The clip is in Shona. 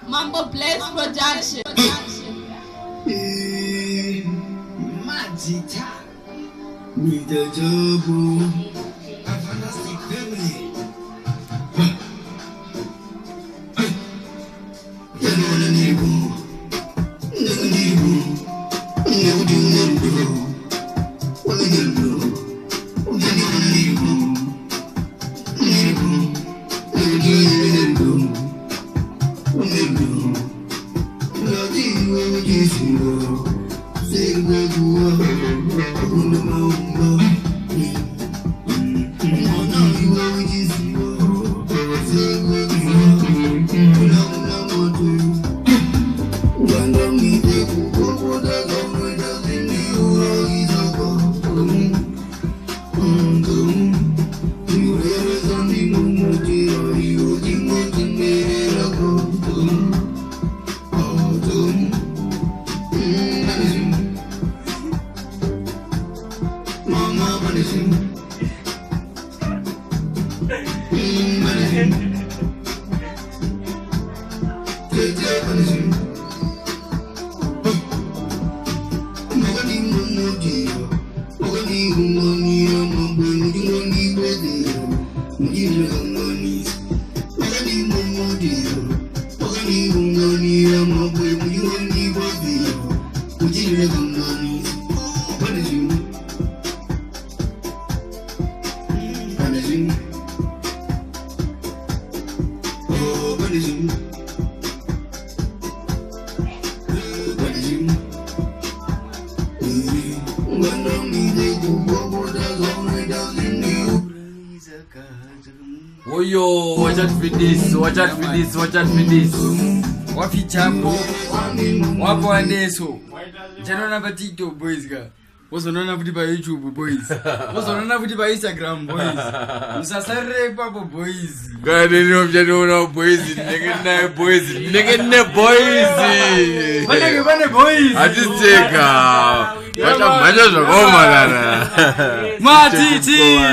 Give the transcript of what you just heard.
Mambo Blaze Production. Magita. With the double. A fantastic family. Oyo, watch out for this, watch out for this, watch out for this. Wapi chapo, wapo andeso. Jano na batito boys ga. Waso nona vuti ba YouTube boys. Waso nona vuti ba Instagram boys. Musasare papo boys. Gade no jano na boys, nigga boys, nigga boys. Bane boys. Ajiteka. Wacha majo zo goma dana. Matiti.